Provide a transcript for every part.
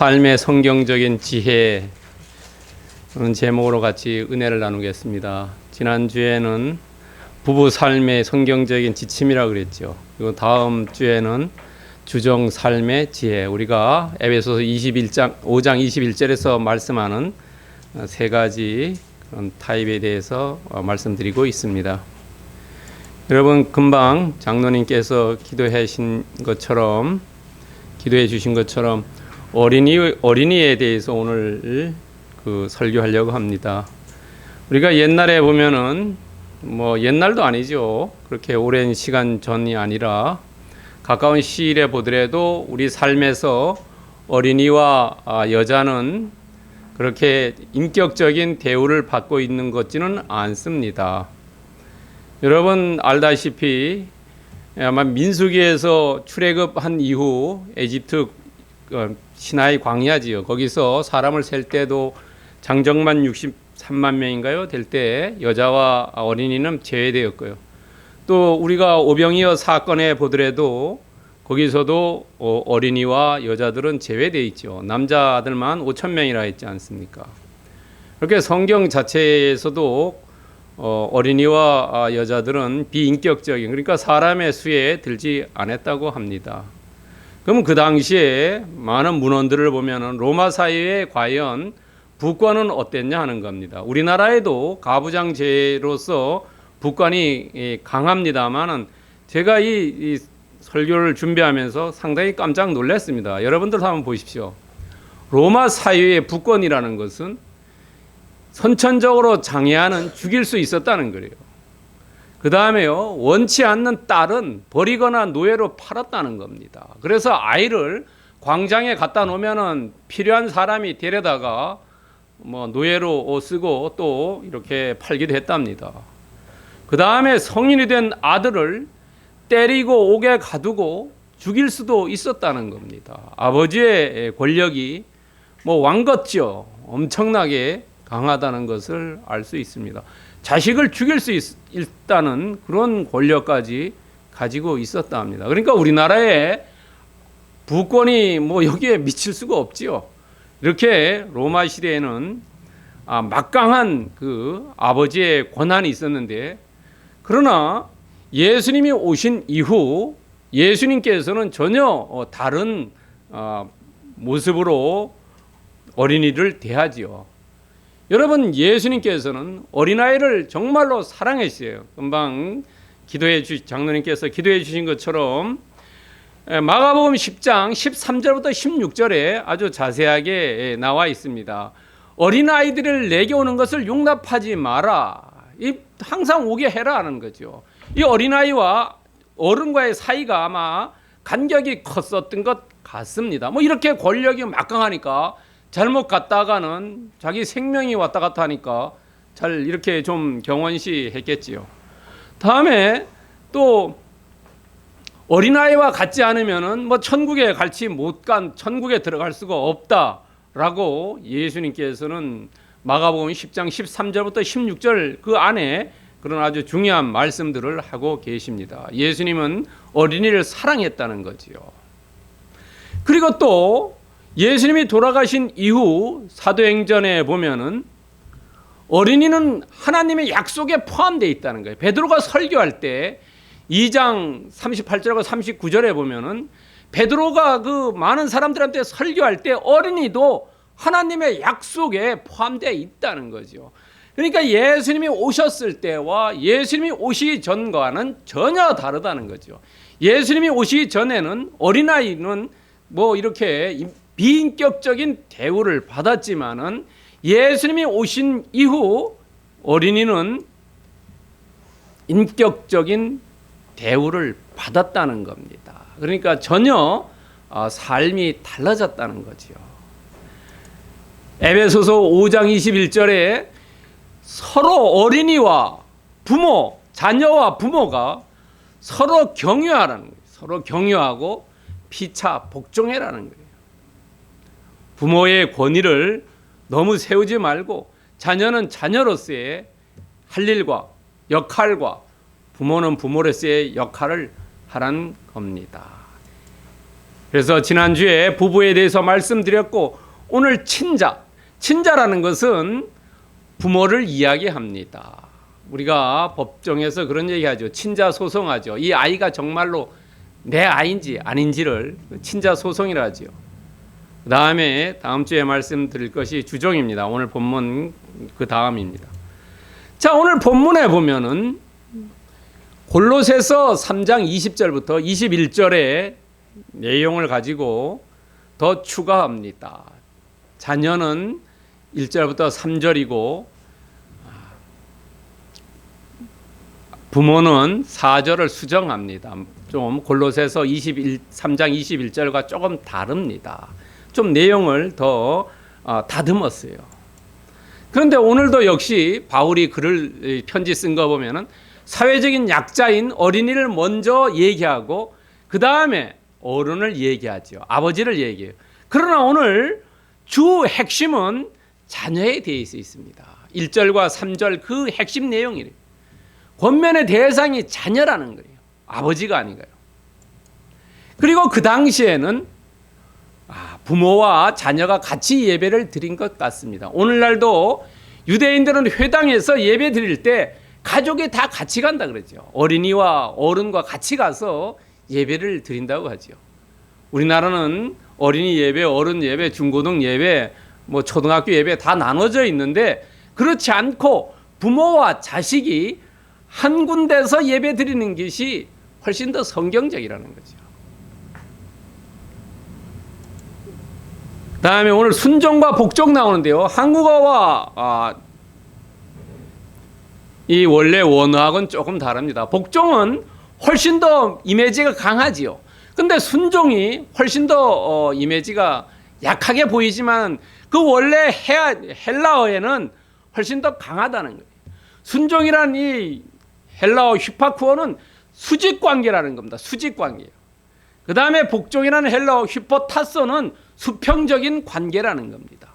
삶의 성경적인 지혜라는 제목으로 같이 은혜를 나누겠습니다. 지난주에는 부부 삶의 성경적인 지침이라고 그랬죠. 그리고 다음 주에는 주정 삶의 지혜. 우리가 에베소서 5장 21절에서 말씀하는 세 가지 그런 타입에 대해서 말씀드리고 있습니다. 여러분, 금방 장로님께서 기도해 주신 것처럼 어린이에 대해서 오늘 설교하려고 합니다. 우리가 옛날에 보면은 옛날도 아니죠. 그렇게 오랜 시간 전이 아니라 가까운 시일에 보더라도 우리 삶에서 어린이와 여자는 그렇게 인격적인 대우를 받고 있는 것 같지는 않습니다. 여러분 알다시피 아마 민수기에서 출애굽한 이후 에집트 시나이 광야지요. 거기서 사람을 셀 때도 장정만 63만 명인가요? 될 때 여자와 어린이는 제외되었고요. 또 우리가 오병이어 사건에 보더라도 거기서도 어린이와 여자들은 제외되어 있죠. 남자들만 5천 명이라 했지 않습니까? 그렇게 성경 자체에서도 어린이와 여자들은 비인격적인, 그러니까 사람의 수에 들지 않았다고 합니다. 그럼 그 당시에 많은 문헌들을 보면 로마 사회에 과연 부권은 어땠냐 하는 겁니다. 우리나라에도 가부장제로서 부권이 강합니다만은 제가 이 설교를 준비하면서 상당히 깜짝 놀랐습니다. 여러분들 한번 보십시오. 로마 사회의 부권이라는 것은 선천적으로 장애아는 죽일 수 있었다는 거예요. 그 다음에요, 원치 않는 딸은 버리거나 노예로 팔았다는 겁니다. 그래서 아이를 광장에 갖다 놓으면은 필요한 사람이 데려다가 노예로 쓰고 또 이렇게 팔기도 했답니다. 그 다음에 성인이 된 아들을 때리고 옥에 가두고 죽일 수도 있었다는 겁니다. 아버지의 권력이 왕같죠. 엄청나게 강하다는 것을 알 수 있습니다. 자식을 죽일 수 있다는 그런 권력까지 가지고 있었다 합니다. 그러니까 우리나라의 부권이 여기에 미칠 수가 없지요. 이렇게 로마 시대에는 막강한 그 아버지의 권한이 있었는데, 그러나 예수님이 오신 이후 예수님께서는 전혀 다른 모습으로 어린이를 대하지요. 여러분, 예수님께서는 어린아이를 정말로 사랑했어요. 금방 장로님께서 기도해 주신 것처럼 마가복음 10장 13절부터 16절에 아주 자세하게 나와 있습니다. 어린아이들을 내게 오는 것을 용납하지 마라. 항상 오게 해라 하는 거죠. 이 어린아이와 어른과의 사이가 아마 간격이 컸었던 것 같습니다. 이렇게 권력이 막강하니까 잘못 갔다가는 자기 생명이 왔다 갔다 하니까 잘 이렇게 좀 경원시 했겠지요. 다음에 또 어린아이와 같지 않으면은 천국에 천국에 들어갈 수가 없다라고 예수님께서는 마가복음 10장 13절부터 16절 그 안에 그런 아주 중요한 말씀들을 하고 계십니다. 예수님은 어린이를 사랑했다는 거지요. 그리고 또 예수님이 돌아가신 이후 사도행전에 보면은 어린이는 하나님의 약속에 포함되어 있다는 거예요. 베드로가 설교할 때 2장 38절하고 39절에 보면은 베드로가 그 많은 사람들한테 설교할 때 어린이도 하나님의 약속에 포함되어 있다는 거죠. 그러니까 예수님이 오셨을 때와 예수님이 오시기 전과는 전혀 다르다는 거죠. 예수님이 오시기 전에는 어린아이는 이렇게 비인격적인 대우를 받았지만은 예수님이 오신 이후 어린이는 인격적인 대우를 받았다는 겁니다. 그러니까 전혀 삶이 달라졌다는 거죠. 에베소서 5장 21절에 서로 어린이와 부모, 자녀와 부모가 서로 경유하라는 거예요. 서로 경유하고 피차 복종해라는 거예요. 부모의 권위를 너무 세우지 말고 자녀는 자녀로서의 할 일과 역할과 부모는 부모로서의 역할을 하라는 겁니다. 그래서 지난주에 부부에 대해서 말씀드렸고, 오늘 친자라는 것은 부모를 이야기합니다. 우리가 법정에서 그런 얘기하죠. 친자 소송하죠. 이 아이가 정말로 내 아이인지 아닌지를 친자 소송이라 하죠. 그 다음에 다음 주에 말씀드릴 것이 주종입니다. 오늘 본문 그 다음입니다. 자, 오늘 본문에 보면은 골로새서 3장 20절부터 21절의 내용을 가지고 더 추가합니다. 자녀는 1절부터 3절이고 부모는 4절을 수정합니다. 좀 골로새서 3장 21절과 조금 다릅니다. 좀 내용을 더 다듬었어요. 그런데 오늘도 역시 바울이 글을 편지 쓴 거 보면은 사회적인 약자인 어린이를 먼저 얘기하고 그 다음에 어른을 얘기하죠. 아버지를 얘기해요. 그러나 오늘 주 핵심은 자녀에 대해서 있습니다. 1절과 3절 그 핵심 내용이래요. 권면의 대상이 자녀라는 거예요. 아버지가 아닌가요? 그리고 그 당시에는 부모와 자녀가 같이 예배를 드린 것 같습니다. 오늘날도 유대인들은 회당에서 예배 드릴 때 가족이 다 같이 간다 그러죠. 어린이와 어른과 같이 가서 예배를 드린다고 하죠. 우리나라는 어린이 예배, 어른 예배, 중고등 예배, 초등학교 예배 다 나눠져 있는데 그렇지 않고 부모와 자식이 한 군데서 예배 드리는 것이 훨씬 더 성경적이라는 거죠. 다음에 오늘 순종과 복종 나오는데요. 한국어와 이 원래 원어학은 조금 다릅니다. 복종은 훨씬 더 이미지가 강하지요. 근데 순종이 훨씬 더 이미지가 약하게 보이지만 그 원래 헬라어에는 훨씬 더 강하다는 거예요. 순종이란 이 헬라어 휘파쿠어는 수직관계라는 겁니다. 수직관계예요. 그 다음에 복종이라는 헬라어 휘포타소는 수평적인 관계라는 겁니다.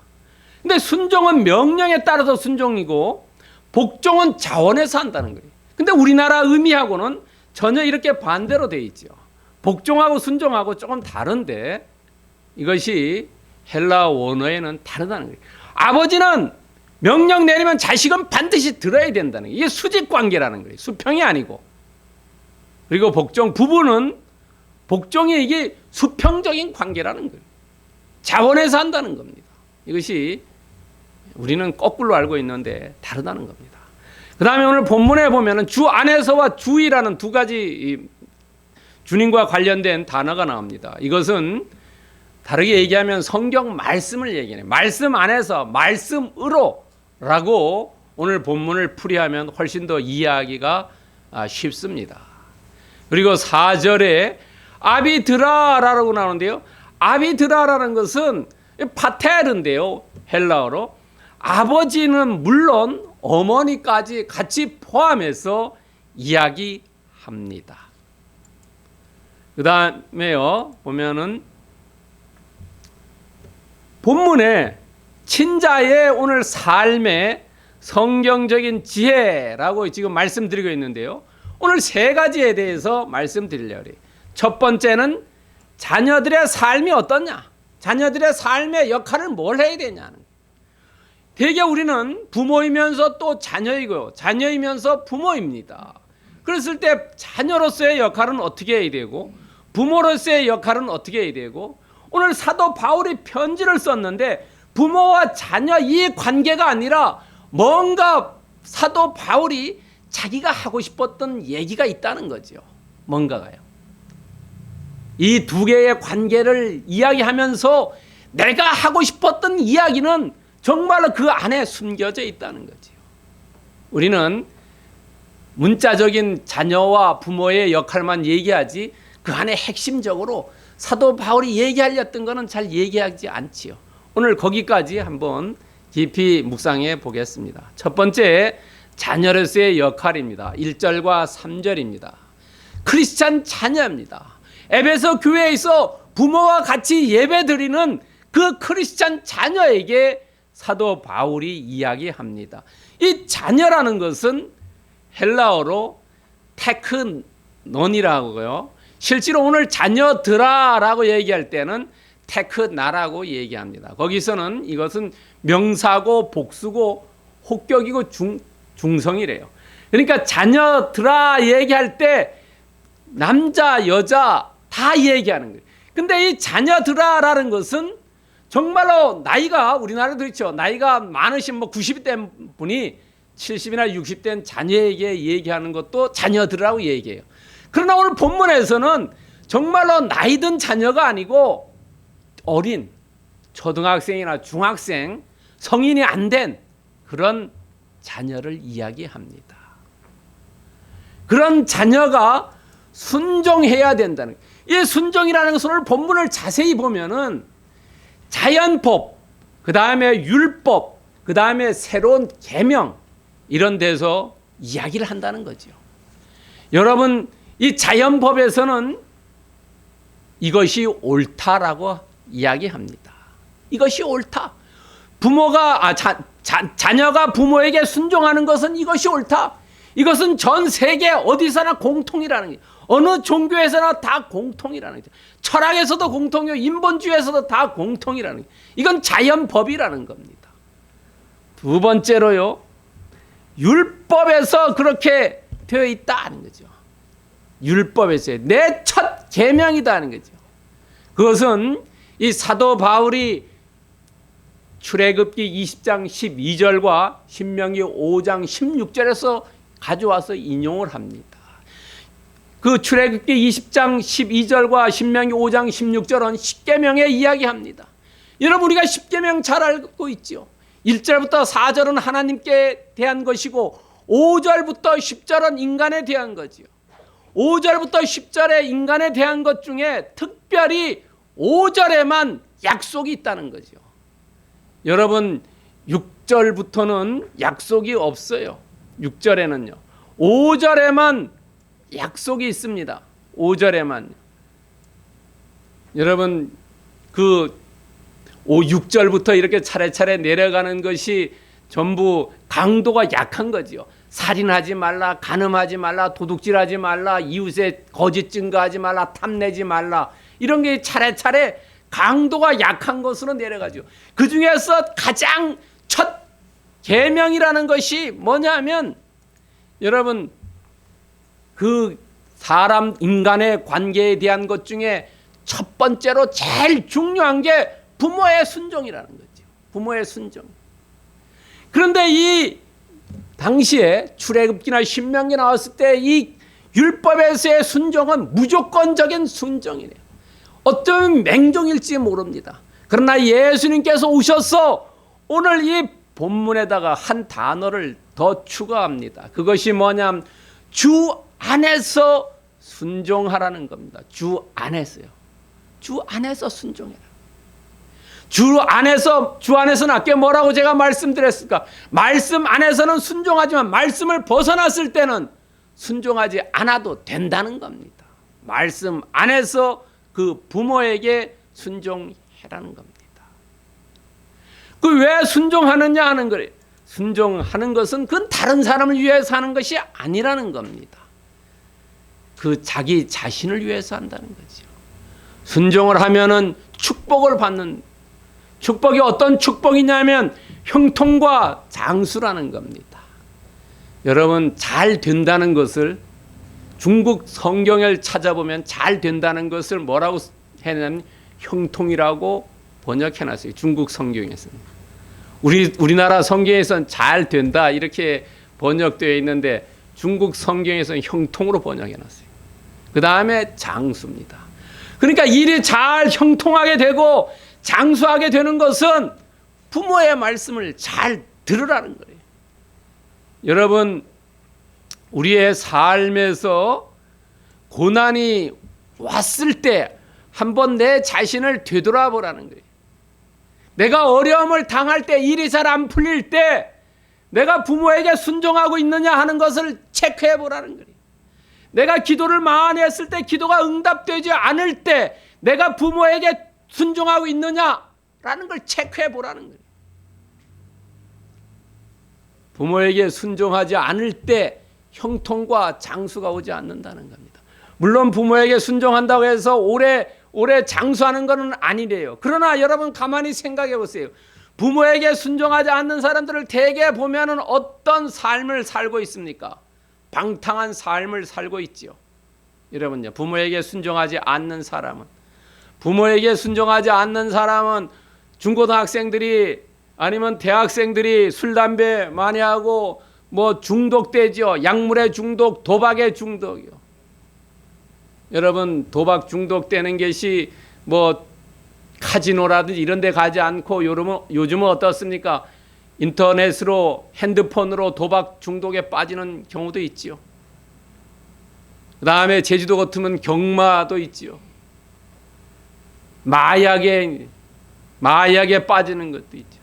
근데 순종은 명령에 따라서 순종이고 복종은 자원에서 한다는 거예요. 근데 우리나라 의미하고는 전혀 이렇게 반대로 되어 있죠. 복종하고 순종하고 조금 다른데 이것이 헬라어 원어에는 다르다는 거예요. 아버지는 명령 내리면 자식은 반드시 들어야 된다는 거예요. 이게 수직관계라는 거예요. 수평이 아니고. 그리고 부부는 복종이 이게 수평적인 관계라는 거예요. 자원에서 한다는 겁니다. 이것이 우리는 거꾸로 알고 있는데 다르다는 겁니다. 그 다음에 오늘 본문에 보면은 주 안에서와 주이라는 두 가지 주님과 관련된 단어가 나옵니다. 이것은 다르게 얘기하면 성경 말씀을 얘기해요. 말씀 안에서 말씀으로 라고 오늘 본문을 풀이하면 훨씬 더 이해하기가 쉽습니다. 그리고 4절에 아비드라라고 나오는데요. 아비드라라는 것은 파테르인데요. 헬라어로 아버지는 물론 어머니까지 같이 포함해서 이야기합니다. 그 다음에요 보면은 본문에 친자의 오늘 삶의 성경적인 지혜라고 지금 말씀드리고 있는데요. 오늘 세 가지에 대해서 말씀드리려고 해요. 첫 번째는 자녀들의 삶이 어떠냐? 자녀들의 삶의 역할을 뭘 해야 되냐는 거예요. 대개 우리는 부모이면서 또 자녀이고요. 자녀이면서 부모입니다. 그랬을 때 자녀로서의 역할은 어떻게 해야 되고 부모로서의 역할은 어떻게 해야 되고 오늘 사도 바울이 편지를 썼는데 부모와 자녀 이 관계가 아니라 뭔가 사도 바울이 자기가 하고 싶었던 얘기가 있다는 거죠. 뭔가가요. 이 두 개의 관계를 이야기하면서 내가 하고 싶었던 이야기는 정말로 그 안에 숨겨져 있다는 거죠. 우리는 문자적인 자녀와 부모의 역할만 얘기하지 그 안에 핵심적으로 사도 바울이 얘기하려던 것은 잘 얘기하지 않지요. 오늘 거기까지 한번 깊이 묵상해 보겠습니다. 첫 번째, 자녀로서의 역할입니다. 1절과 3절입니다. 크리스찬 자녀입니다. 에베소 교회에서 부모와 같이 예배드리는 그 크리스찬 자녀에게 사도 바울이 이야기합니다. 이 자녀라는 것은 헬라어로 테크논이라고요. 실제로 오늘 자녀들아라고 얘기할 때는 테크나라고 얘기합니다. 거기서는 이것은 명사고 복수고 혹격이고 중성이래요. 그러니까 자녀들아 얘기할 때 남자 여자 다 얘기하는 거예요. 근데 이 자녀들아라는 것은 정말로 나이가 우리나라도 있죠. 나이가 많으신 90이 된 분이 70이나 60 된 자녀에게 얘기하는 것도 자녀들이라고 얘기해요. 그러나 오늘 본문에서는 정말로 나이 든 자녀가 아니고 어린 초등학생이나 중학생, 성인이 안 된 그런 자녀를 이야기합니다. 그런 자녀가 순종해야 된다는 거예요. 이 순종이라는 것은 오늘 본문을 자세히 보면은 자연법, 그 다음에 율법, 그 다음에 새로운 계명 이런 데서 이야기를 한다는 거죠. 여러분, 이 자연법에서는 이것이 옳다라고 이야기합니다. 이것이 옳다. 자녀가 부모에게 순종하는 것은 이것이 옳다. 이것은 전 세계 어디서나 공통이라는 거예요. 어느 종교에서나 다 공통이라는 거죠. 철학에서도 공통이고 인본주의에서도 다 공통이라는 거예요. 이건 자연법이라는 겁니다. 두 번째로요, 율법에서 그렇게 되어 있다는 거죠. 율법에서의 내 첫 계명이다 하는 거죠. 그것은 이 사도 바울이 출애굽기 20장 12절과 신명기 5장 16절에서 가져와서 인용을 합니다. 그 출애굽기 20장 12절과 신명기 5장 16절은 십계명에 이야기합니다. 여러분, 우리가 십계명 잘 알고 있죠. 1절부터 4절은 하나님께 대한 것이고 5절부터 10절은 인간에 대한 거지요. 5절부터 10절의 인간에 대한 것 중에 특별히 5절에만 약속이 있다는 거죠. 여러분, 6절부터는 약속이 없어요. 6절에는요. 5절에만 약속이 있습니다. 5절에만. 여러분, 그 6절부터 이렇게 차례차례 내려가는 것이 전부 강도가 약한 거지요. 살인하지 말라, 간음하지 말라, 도둑질하지 말라, 이웃의 거짓 증거하지 말라, 탐내지 말라, 이런 게 차례차례 강도가 약한 것으로 내려가죠. 그 중에서 가장 첫 계명이라는 것이 뭐냐면, 여러분, 그 사람 인간의 관계에 대한 것 중에 첫 번째로 제일 중요한 게 부모의 순종이라는 거죠. 부모의 순종. 그런데 이 당시에 출애굽기나 신명기 나왔을 때 이 율법에서의 순종은 무조건적인 순종이래요. 어쩌면 맹종일지 모릅니다. 그러나 예수님께서 오셔서 오늘 이 본문에다가 한 단어를 더 추가합니다. 그것이 뭐냐면 주 안에서 순종하라는 겁니다. 주 안에서요. 주 안에서 순종해라. 주 안에서는 아까 뭐라고 제가 말씀드렸을까? 말씀 안에서는 순종하지만 말씀을 벗어났을 때는 순종하지 않아도 된다는 겁니다. 말씀 안에서 그 부모에게 순종해라는 겁니다. 그 왜 순종하느냐 하는 거예요. 순종하는 것은 그건 다른 사람을 위해서 하는 것이 아니라는 겁니다. 그 자기 자신을 위해서 한다는 거죠. 순종을 하면은 축복을 받는, 축복이 어떤 축복이냐면 형통과 장수라는 겁니다. 여러분, 잘 된다는 것을 중국 성경을 찾아보면 잘 된다는 것을 뭐라고 해냐면 형통이라고 번역해놨어요. 중국 성경에서는. 우리나라 성경에서는 잘 된다 이렇게 번역되어 있는데 중국 성경에서는 형통으로 번역해놨어요. 그 다음에 장수입니다. 그러니까 일이 잘 형통하게 되고 장수하게 되는 것은 부모의 말씀을 잘 들으라는 거예요. 여러분, 우리의 삶에서 고난이 왔을 때 한번 내 자신을 되돌아보라는 거예요. 내가 어려움을 당할 때, 일이 잘 안 풀릴 때 내가 부모에게 순종하고 있느냐 하는 것을 체크해 보라는 거예요. 내가 기도를 많이 했을 때 기도가 응답되지 않을 때 내가 부모에게 순종하고 있느냐라는 걸 체크해 보라는 거예요. 부모에게 순종하지 않을 때 형통과 장수가 오지 않는다는 겁니다. 물론 부모에게 순종한다고 해서 오래 장수하는 것은 아니래요. 그러나 여러분 가만히 생각해 보세요. 부모에게 순종하지 않는 사람들을 대개 보면은 어떤 삶을 살고 있습니까? 방탕한 삶을 살고 있지요. 여러분요, 부모에게 순종하지 않는 사람은 중고등학생들이 아니면 대학생들이 술, 담배 많이 하고 뭐 중독되죠. 약물의 중독, 도박의 중독이요. 여러분, 도박 중독되는 것이 뭐 카지노라든지 이런 데 가지 않고 요즘은 어떻습니까? 인터넷으로, 핸드폰으로 도박 중독에 빠지는 경우도 있지요. 그 다음에 제주도 같으면 경마도 있지요. 마약에 빠지는 것도 있죠.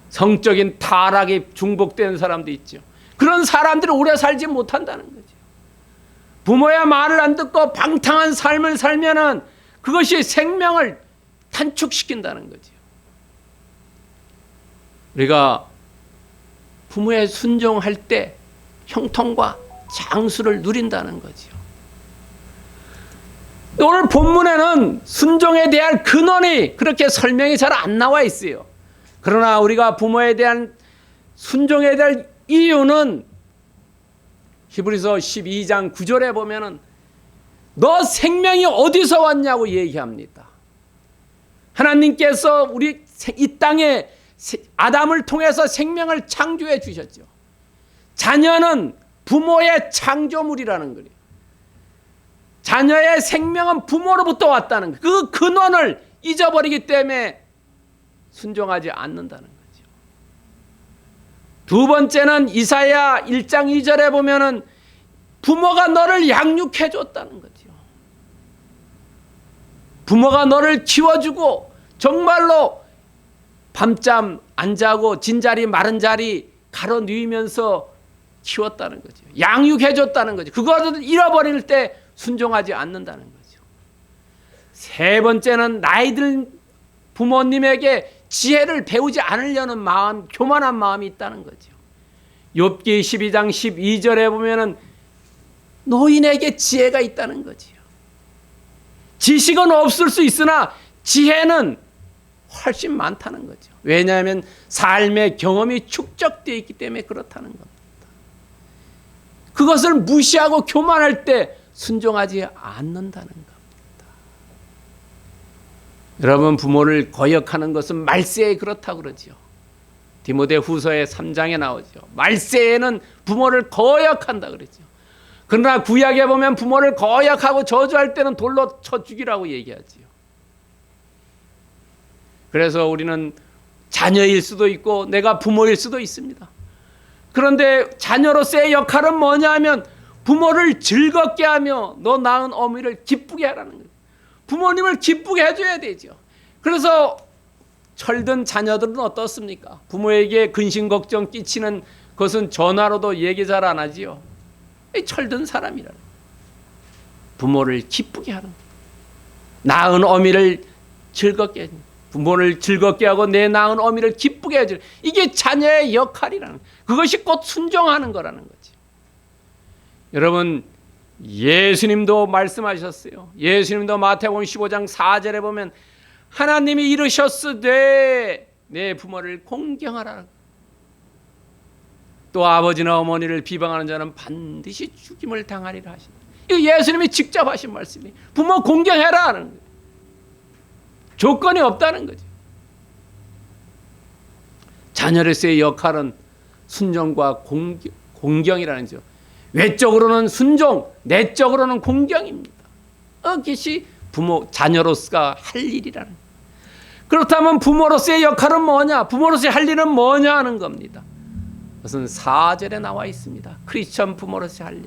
성적인 타락에 중복되는 사람도 있죠. 그런 사람들이 오래 살지 못한다는 거죠. 부모의 말을 안 듣고 방탕한 삶을 살면은 그것이 생명을 단축시킨다는 거죠. 우리가 부모에 순종할 때 형통과 장수를 누린다는 거죠. 오늘 본문에는 순종에 대한 근원이 그렇게 설명이 잘 안 나와 있어요. 그러나 우리가 부모에 대한 순종에 대한 이유는 히브리서 12장 9절에 보면은 너 생명이 어디서 왔냐고 얘기합니다. 하나님께서 우리 이 땅에 아담을 통해서 생명을 창조해 주셨죠. 자녀는 부모의 창조물이라는 거예요. 자녀의 생명은 부모로부터 왔다는 거예요. 그 근원을 잊어버리기 때문에 순종하지 않는다는 거죠. 두 번째는 이사야 1장 2절에 보면은 부모가 너를 양육해 줬다는 거죠. 부모가 너를 키워주고 정말로 밤잠 안 자고 진자리 마른 자리 가로 누이면서 키웠다는 거죠. 양육해 줬다는 거죠. 그것을 잃어버릴 때 순종하지 않는다는 거죠. 세 번째는 나이 든 부모님에게 지혜를 배우지 않으려는 마음, 교만한 마음이 있다는 거죠. 욥기 12장 12절에 보면은 노인에게 지혜가 있다는 거지요. 지식은 없을 수 있으나 지혜는 훨씬 많다는 거죠. 왜냐하면 삶의 경험이 축적되어 있기 때문에 그렇다는 겁니다. 그것을 무시하고 교만할 때 순종하지 않는다는 겁니다. 여러분, 부모를 거역하는 것은 말세에 그렇다고 그러죠. 디모데후서의 3장에 나오죠. 말세에는 부모를 거역한다 그러죠. 그러나 구약에 보면 부모를 거역하고 저주할 때는 돌로 쳐 죽이라고 얘기하지요. 그래서 우리는 자녀일 수도 있고 내가 부모일 수도 있습니다. 그런데 자녀로서의 역할은 뭐냐 하면 부모를 즐겁게 하며 너 낳은 어미를 기쁘게 하라는 거예요. 부모님을 기쁘게 해줘야 되죠. 그래서 철든 자녀들은 어떻습니까? 부모에게 근심 걱정 끼치는 것은 전화로도 얘기 잘 안 하지요. 철든 사람이라는 부모를 기쁘게 하는, 낳은 어미를 즐겁게 해주는, 부모를 즐겁게 하고 내 낳은 어미를 기쁘게 해주는, 이게 자녀의 역할이라는, 그것이 곧 순종하는 거라는 거죠. 여러분, 예수님도 말씀하셨어요. 예수님도 마태복음 15장 4절에 보면 하나님이 이르셨으되 내 부모를 공경하라. 또 아버지나 어머니를 비방하는 자는 반드시 죽임을 당하리라 하신다. 이거 예수님이 직접 하신 말씀이에요. 부모 공경해라 하는 거예요. 조건이 없다는 거죠. 자녀로서의 역할은 순종과 공경이라는 거죠. 외적으로는 순종, 내적으로는 공경입니다. 그것이 부모, 자녀로서가 할 일이라는 거예요. 그렇다면 부모로서의 역할은 뭐냐? 부모로서의 할 일은 뭐냐 하는 겁니다. 그것은 4절에 나와 있습니다. 크리스천 부모로서의 할 일.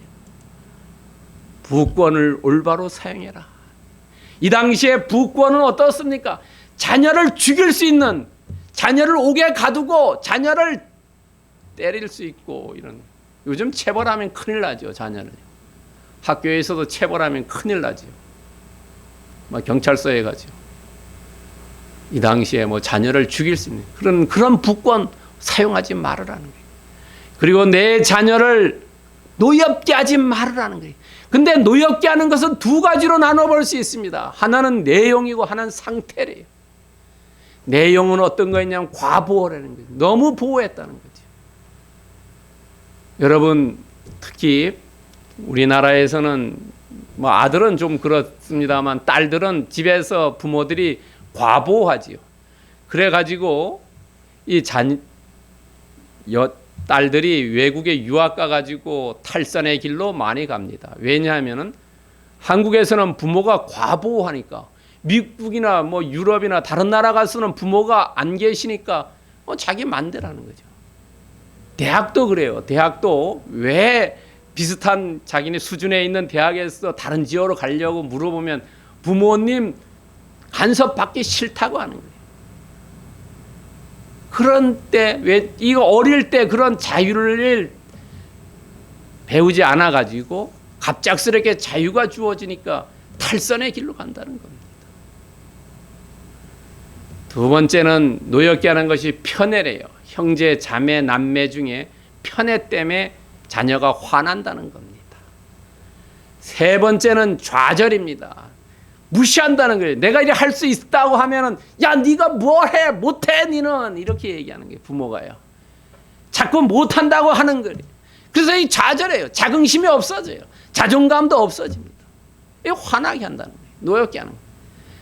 부권을 올바로 사용해라. 이 당시에 부권은 어떻습니까? 자녀를 죽일 수 있는, 자녀를 옥에 가두고 자녀를 때릴 수 있고, 이런. 요즘 체벌하면 큰일 나죠, 자녀를. 학교에서도 체벌하면 큰일 나죠. 경찰서에 가죠. 이 당시에 자녀를 죽일 수 있는 그런 부권 사용하지 말으라는 거예요. 그리고 내 자녀를 노엽게 하지 말으라는 거예요. 근데 노엽게 하는 것은 두 가지로 나눠볼 수 있습니다. 하나는 내용이고 하나는 상태래요. 내용은 어떤 거였냐면 과보호라는 거죠. 너무 보호했다는 거죠. 여러분, 특히 우리나라에서는 뭐 아들은 좀 그렇습니다만 딸들은 집에서 부모들이 과보호하지요. 그래가지고 이 딸들이 외국에 유학 가가지고 탈선의 길로 많이 갑니다. 왜냐하면은 한국에서는 부모가 과보호하니까, 미국이나 뭐 유럽이나 다른 나라 가서는 부모가 안 계시니까 자기 맘대로 하는 거죠. 대학도 그래요. 대학도 왜 비슷한 자기네 수준에 있는 대학에서 다른 지역으로 가려고 물어보면 부모님 간섭 받기 싫다고 하는 거예요. 그런 때, 왜 이거 어릴 때 그런 자유를 배우지 않아 가지고 갑작스럽게 자유가 주어지니까 탈선의 길로 간다는 겁니다. 두 번째는 노엽게 하는 것이 편애래요. 형제, 자매, 남매 중에 편애 때문에 자녀가 화난다는 겁니다. 세 번째는 좌절입니다. 무시한다는 거예요. 내가 이래 할 수 있다고 하면은 야, 네가 뭘 해? 못해 니는, 이렇게 얘기하는 게 부모가요. 자꾸 못한다고 하는 거예요. 그래서 이 좌절해요. 자긍심이 없어져요. 자존감도 없어집니다. 이거 화나게 한다는 거예요. 노엽게 하는 거예요.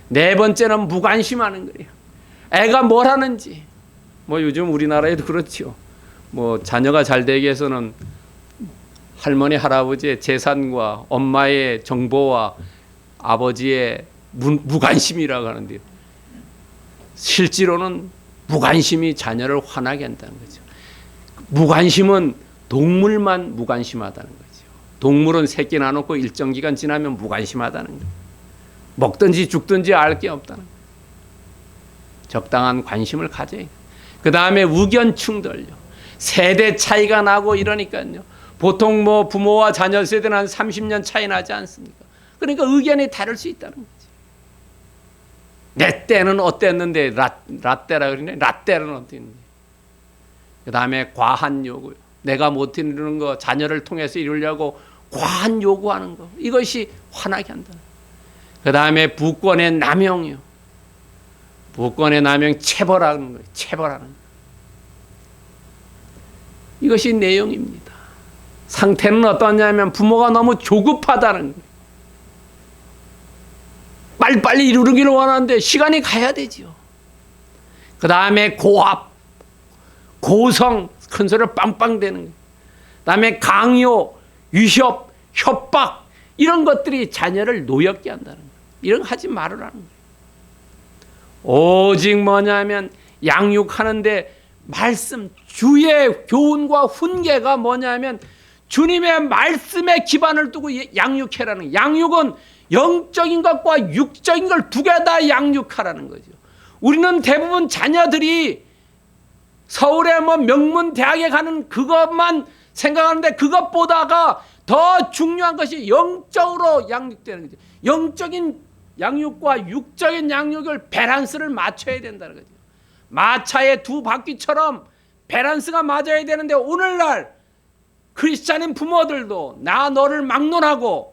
네 번째는 무관심하는 거예요. 애가 뭘 하는지, 뭐 요즘 우리나라에도 그렇죠. 뭐 자녀가 잘 되기 위해서는 할머니 할아버지의 재산과 엄마의 정보와 아버지의 무관심이라고 하는데요. 실제로는 무관심이 자녀를 화나게 한다는 거죠. 무관심은 동물만 무관심하다는 거죠. 동물은 새끼 낳아놓고 일정 기간 지나면 무관심하다는 거예요. 먹든지 죽든지 알 게 없다는 거예요. 적당한 관심을 가져야. 그 다음에 의견충돌요. 세대 차이가 나고 이러니까요. 보통 뭐 부모와 자녀 세대는 한 30년 차이 나지 않습니까? 그러니까 의견이 다를 수 있다는 거지. 내 때는 어땠는데 라떼라 그러네. 라떼는 어땠는데. 그 다음에 과한 요구. 내가 못 이루는 거 자녀를 통해서 이루려고 과한 요구하는 거. 이것이 화나게 한다. 그 다음에 부권의 남용이요. 부권의 남용, 체벌하는 거예요. 체벌하는 거. 이것이 내용입니다. 상태는 어떠냐면 부모가 너무 조급하다는 거예요. 빨리빨리 이루기를 원하는데 시간이 가야 되죠. 그 다음에 고압, 고성, 큰 소리를 빵빵 대는 거예요. 그 다음에 강요, 위협, 협박, 이런 것들이 자녀를 노엽게 한다는 거예요. 이런 거 하지 말으라는 거예요. 오직 뭐냐면 양육하는데 말씀, 주의 교훈과 훈계가 뭐냐면 주님의 말씀에 기반을 두고 양육해라는 거예요. 양육은 영적인 것과 육적인 걸 두 개 다 양육하라는 거죠. 우리는 대부분 자녀들이 서울의 뭐 명문 대학에 가는 그것만 생각하는데 그것보다가 더 중요한 것이 영적으로 양육되는 거죠. 영적인 양육과 육적인 양육을 밸런스를 맞춰야 된다는 거죠. 마차의 두 바퀴처럼 밸런스가 맞아야 되는데 오늘날 크리스찬인 부모들도 나 너를 막론하고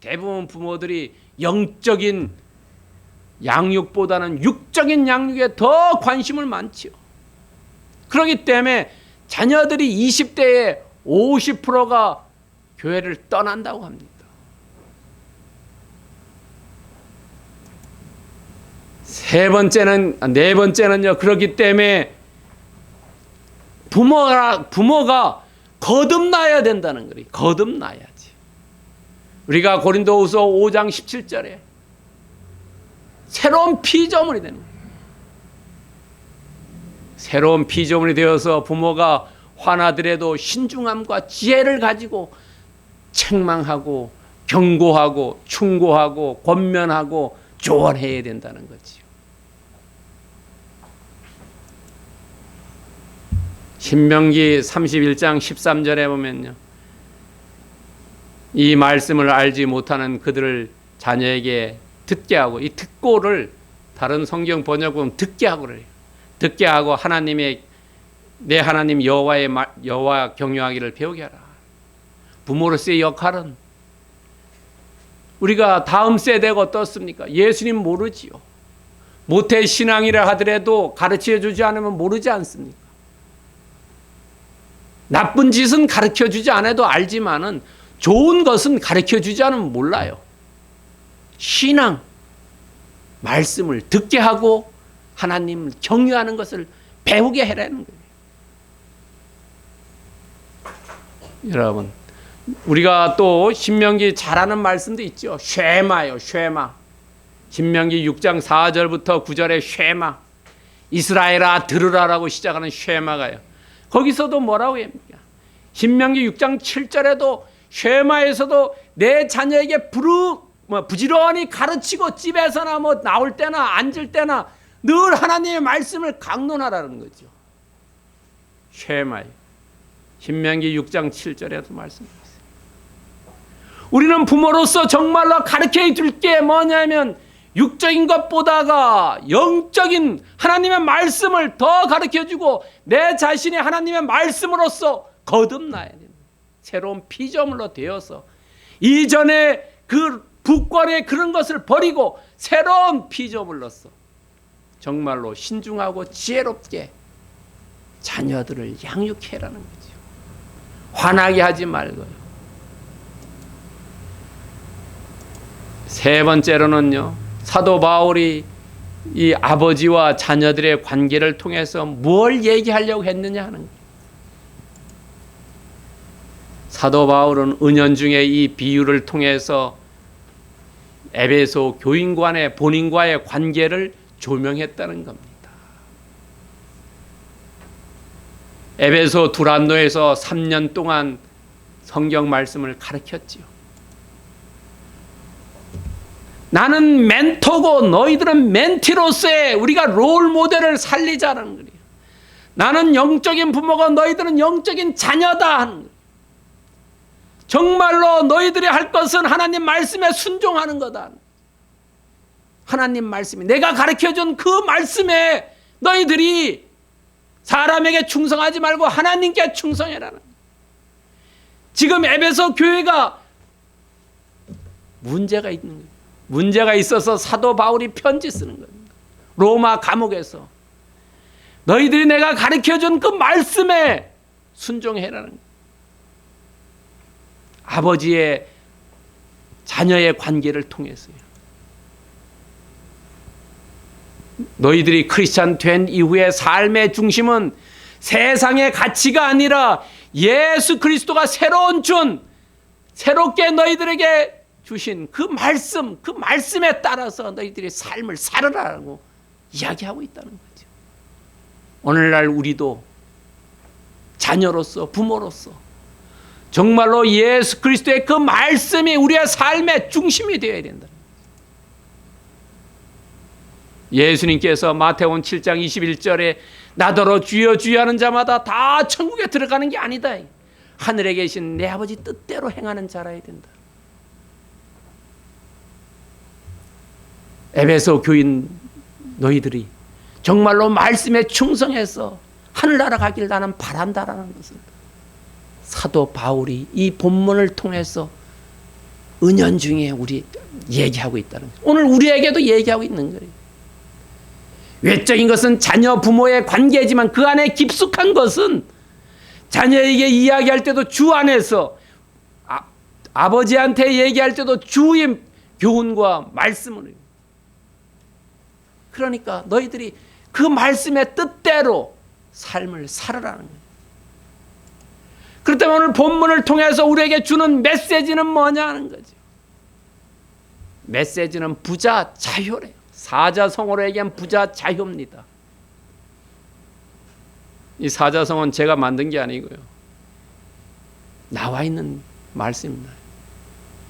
대부분 부모들이 영적인 양육보다는 육적인 양육에 더 관심을 많지요. 그렇기 때문에 자녀들이 20대에 50%가 교회를 떠난다고 합니다. 네 번째는요. 그렇기 때문에 부모가 거듭나야 된다는 거예요. 거듭나야지. 우리가 고린도후서 5장 17절에 새로운 피조물이 되는 거예요. 새로운 피조물이 되어서 부모가 화나더라도 신중함과 지혜를 가지고 책망하고 경고하고 충고하고 권면하고 조언해야 된다는 거지요. 신명기 31장 13절에 보면요. 이 말씀을 알지 못하는 그들을 자녀에게 듣게 하고, 이 듣고를 다른 성경 번역은 듣게 하고 그래요. 듣게 하고 내 하나님 여호와 경유하기를 배우게 하라. 부모로서의 역할은 우리가 다음 세대가 어떻습니까? 예수님 모르지요. 모태 신앙이라 하더라도 가르쳐 주지 않으면 모르지 않습니까? 나쁜 짓은 가르쳐 주지 않아도 알지만은 좋은 것은 가르쳐 주지 않으면 몰라요. 신앙, 말씀을 듣게 하고 하나님을 경외하는 것을 배우게 해라는 거예요. 여러분, 우리가 또 신명기 잘 아는 말씀도 있죠. 쉐마요, 쉐마. 신명기 6장 4절부터 9절에 쉐마. 이스라엘아 들으라라고 시작하는 쉐마가요. 거기서도 뭐라고 합니까? 신명기 6장 7절에도 쉐마에서도 내 자녀에게 부지런히 가르치고 집에서나 뭐 나올 때나 앉을 때나 늘 하나님의 말씀을 강론하라는 거죠. 쉐마요. 신명기 6장 7절에도 말씀드렸어요. 우리는 부모로서 정말로 가르쳐 줄 게 뭐냐면 육적인 것보다가 영적인 하나님의 말씀을 더 가르쳐주고 내 자신이 하나님의 말씀으로서 거듭나야 됩니다. 새로운 피조물로 되어서 이전에 그 부권의 그런 것을 버리고 새로운 피조물로서 정말로 신중하고 지혜롭게 자녀들을 양육해라는 거죠. 화나게 하지 말고요. 세 번째로는요, 사도 바울이 이 아버지와 자녀들의 관계를 통해서 뭘 얘기하려고 했느냐 하는 거예요. 사도 바울은 은연중에 이 비유를 통해서 에베소 교인간의 본인과의 관계를 조명했다는 겁니다. 에베소 두란노에서 3년 동안 성경 말씀을 가르쳤지요. 나는 멘토고 너희들은 멘티로서의 우리가 롤 모델을 살리자는 거예요. 나는 영적인 부모고 너희들은 영적인 자녀다 하는 거예요. 정말로 너희들이 할 것은 하나님 말씀에 순종하는 거다. 하나님 말씀이 내가 가르쳐준 그 말씀에 너희들이 사람에게 충성하지 말고 하나님께 충성해라는 거예요. 지금 에베소 교회가 문제가 있는 거예요. 문제가 있어서 사도 바울이 편지 쓰는 겁니다. 로마 감옥에서 너희들이 내가 가르쳐준 그 말씀에 순종해라는 거예요. 아버지의 자녀의 관계를 통해서요. 너희들이 크리스찬 된 이후의 삶의 중심은 세상의 가치가 아니라 예수 그리스도가 새롭게 너희들에게 주신 그 말씀, 그 말씀에 따라서 너희들이 삶을 살아라고 이야기하고 있다는 거죠. 오늘날 우리도 자녀로서 부모로서 정말로 예수 그리스도의 그 말씀이 우리의 삶의 중심이 되어야 된다. 예수님께서 마태복음 7장 21절에 나더러 주여 주여 하는 자마다 다 천국에 들어가는 게 아니다. 하늘에 계신 내 아버지 뜻대로 행하는 자라야 된다. 에베소 교인 너희들이 정말로 말씀에 충성해서 하늘나라 가길 나는 바란다라는 것을 사도 바울이 이 본문을 통해서 은연중에 우리 얘기하고 있다는 거예요. 오늘 우리에게도 얘기하고 있는 거예요. 외적인 것은 자녀 부모의 관계지만 그 안에 깊숙한 것은 자녀에게 이야기할 때도 주 안에서 아버지한테 얘기할 때도 주의 교훈과 말씀을. 그러니까 너희들이 그 말씀의 뜻대로 삶을 살아라는 거예요. 그렇다면 오늘 본문을 통해서 우리에게 주는 메시지는 뭐냐는 거죠. 메시지는 부자 자효래요. 사자성어로 얘기한 부자 자효입니다. 이 사자성어는 제가 만든 게 아니고요. 나와 있는 말씀입니다.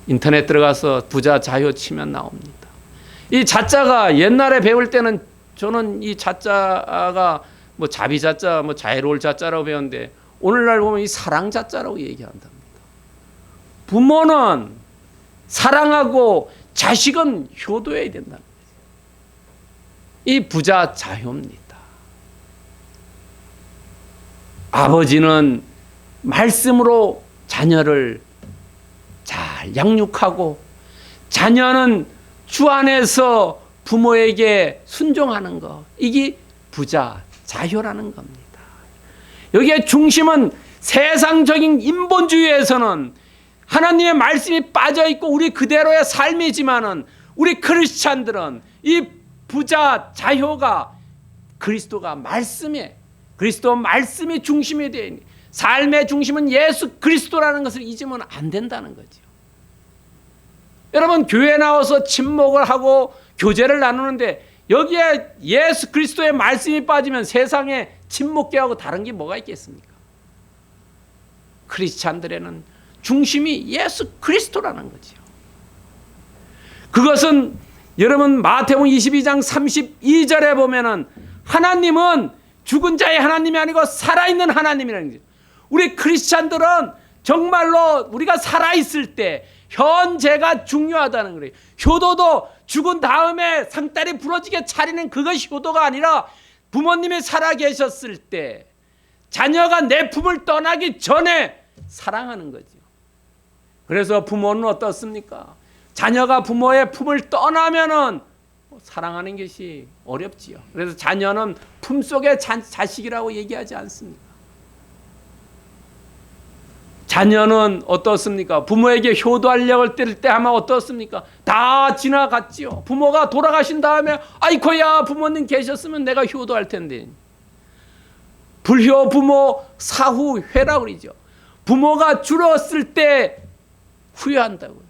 인터넷 들어가서 부자 자효 치면 나옵니다. 이 자자가 옛날에 배울 때는 저는 이 자자가 뭐 자비 자자, 뭐 자애로울 자자라고 배웠는데 오늘날 보면 이 사랑 자자라고 얘기한답니다. 부모는 사랑하고 자식은 효도해야 된다. 이 부자 자효입니다. 아버지는 말씀으로 자녀를 잘 양육하고 자녀는 주 안에서 부모에게 순종하는 것, 이게 부자 자효라는 겁니다. 여기에 중심은 세상적인 인본주의에서는 하나님의 말씀이 빠져있고 우리 그대로의 삶이지만은 우리 크리스찬들은 이 부자 자효가 그리스도가 말씀에, 그리스도 말씀이 중심이 되어 있는, 삶의 중심은 예수 그리스도라는 것을 잊으면 안 된다는 거죠. 여러분, 교회 나와서 친목을 하고 교제를 나누는데 여기에 예수 그리스도의 말씀이 빠지면 세상에 친목교하고 다른 게 뭐가 있겠습니까? 크리스찬들에는 중심이 예수 그리스도라는 거죠. 그것은 여러분 마태복음 22장 32절에 보면은 하나님은 죽은 자의 하나님이 아니고 살아있는 하나님이라는 거죠. 우리 크리스찬들은 정말로 우리가 살아있을 때 현재가 중요하다는 거예요. 효도도 죽은 다음에 상다리 부러지게 차리는 그것이 효도가 아니라 부모님이 살아계셨을 때 자녀가 내 품을 떠나기 전에 사랑하는 거죠. 그래서 부모는 어떻습니까? 자녀가 부모의 품을 떠나면은 사랑하는 것이 어렵지요. 그래서 자녀는 품속의 자식이라고 얘기하지 않습니다. 자녀는 어떻습니까? 부모에게 효도하려고 뜰 때 하면 어떻습니까? 다 지나갔지요. 부모가 돌아가신 다음에 아이코야 부모님 계셨으면 내가 효도할 텐데. 불효 부모 사후 회라고 그러죠. 부모가 줄었을 때 후회한다고요.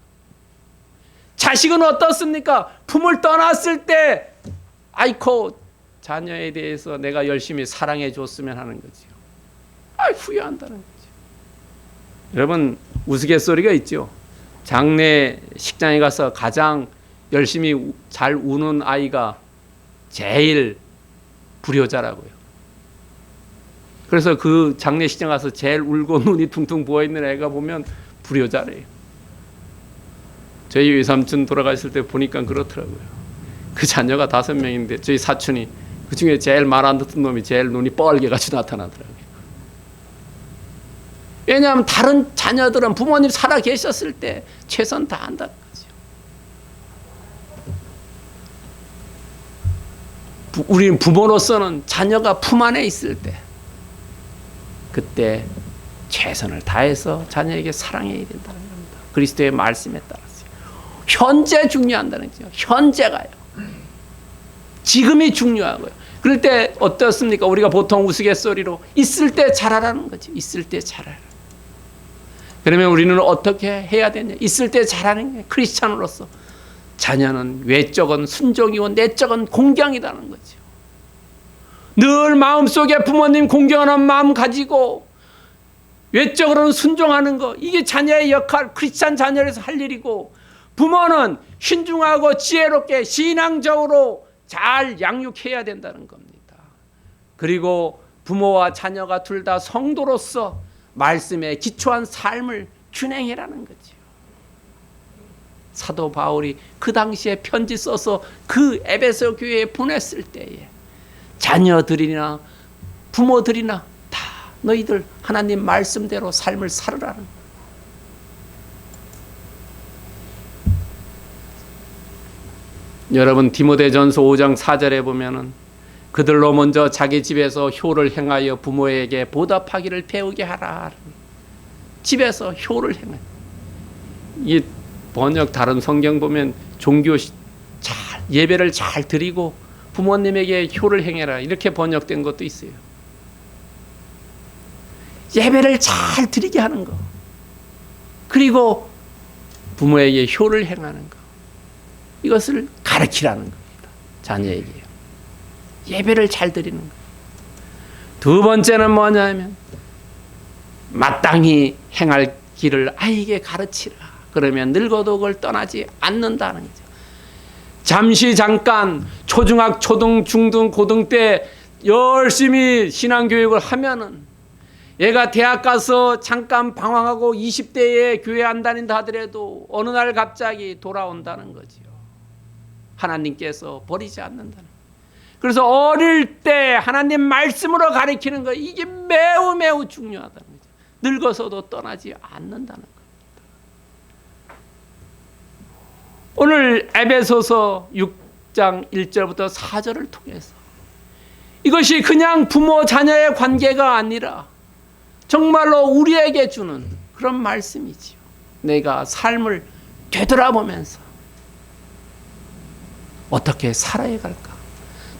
자식은 어떻습니까? 품을 떠났을 때 아이코 자녀에 대해서 내가 열심히 사랑해 줬으면 하는 거죠. 후회한다는 거죠. 여러분, 우스갯소리가 있죠. 장례식장에 가서 가장 열심히 잘 우는 아이가 제일 불효자라고요. 그래서 그 장례식장 가서 제일 울고 눈이 퉁퉁 부어있는 애가 보면 불효자래요. 저희 외삼촌 돌아가셨을 때 보니까 그렇더라고요. 그 자녀가 5명인데 저희 사촌이 그 중에 제일 말 안 듣는 놈이 제일 눈이 뻘게 같이 나타나더라고요. 왜냐하면 다른 자녀들은 부모님 살아 계셨을 때 최선 다한다는 거죠. 우리는 부모로서는 자녀가 품 안에 있을 때 그때 최선을 다해서 자녀에게 사랑해야 된다는 겁니다. 그리스도의 말씀에 따라서. 현재 중요한다는 거죠. 현재가요. 지금이 중요하고요. 그럴 때 어떻습니까? 우리가 보통 우스갯소리로 있을 때 잘하라는 거죠. 있을 때 잘하라. 그러면 우리는 어떻게 해야 되냐? 있을 때 잘하는 게 크리스찬으로서 자녀는 외적은 순종이고 내적은 공경이라는 거죠. 늘 마음속에 부모님 공경하는 마음 가지고 외적으로는 순종하는 거, 이게 자녀의 역할, 크리스찬 자녀에서 할 일이고, 부모는 신중하고 지혜롭게 신앙적으로 잘 양육해야 된다는 겁니다. 그리고 부모와 자녀가 둘 다 성도로서 말씀에 기초한 삶을 준행해라는 거죠. 사도 바울이 그 당시에 편지 써서 그 에베소 교회에 보냈을 때에 자녀들이나 부모들이나 다 너희들 하나님 말씀대로 삶을 살으라는 거예요. 여러분, 디모데전서 5장 4절에 보면은 그들로 먼저 자기 집에서 효를 행하여 부모에게 보답하기를 배우게 하라. 집에서 효를 행하여. 이 번역 다른 성경 보면 종교 잘 예배를 잘 드리고 부모님에게 효를 행해라 이렇게 번역된 것도 있어요. 예배를 잘 드리게 하는 거, 그리고 부모에게 효를 행하는 거, 이것을 가르치라는 겁니다. 자녀에게요. 예배를 잘 드리는 거. 두 번째는 뭐냐면 마땅히 행할 길을 아이에게 가르치라. 그러면 늙어도 그걸 떠나지 않는다는 거죠. 잠시 잠깐 초중학, 초등, 중등, 고등 때 열심히 신앙교육을 하면은 얘가 대학 가서 잠깐 방황하고 20대에 교회 안 다닌다 하더라도 어느 날 갑자기 돌아온다는 거죠. 하나님께서 버리지 않는다는 거예요. 그래서 어릴 때 하나님 말씀으로 가르치는 거, 이게 매우 매우 중요하다는 거죠. 늙어서도 떠나지 않는다는 겁니다. 오늘 에베소서 6장 1절부터 4절을 통해서 이것이 그냥 부모 자녀의 관계가 아니라 정말로 우리에게 주는 그런 말씀이지요. 내가 삶을 되돌아보면서 어떻게 살아야 갈까?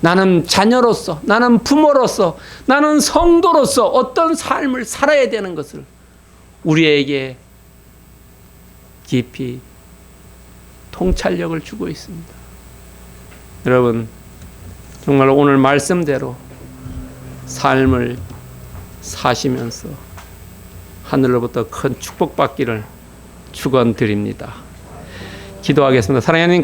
나는 자녀로서, 나는 부모로서, 나는 성도로서 어떤 삶을 살아야 되는 것을 우리에게 깊이 통찰력을 주고 있습니다. 여러분, 정말 오늘 말씀대로 삶을 사시면서 하늘로부터 큰 축복받기를 축원드립니다. 기도하겠습니다. 사랑하는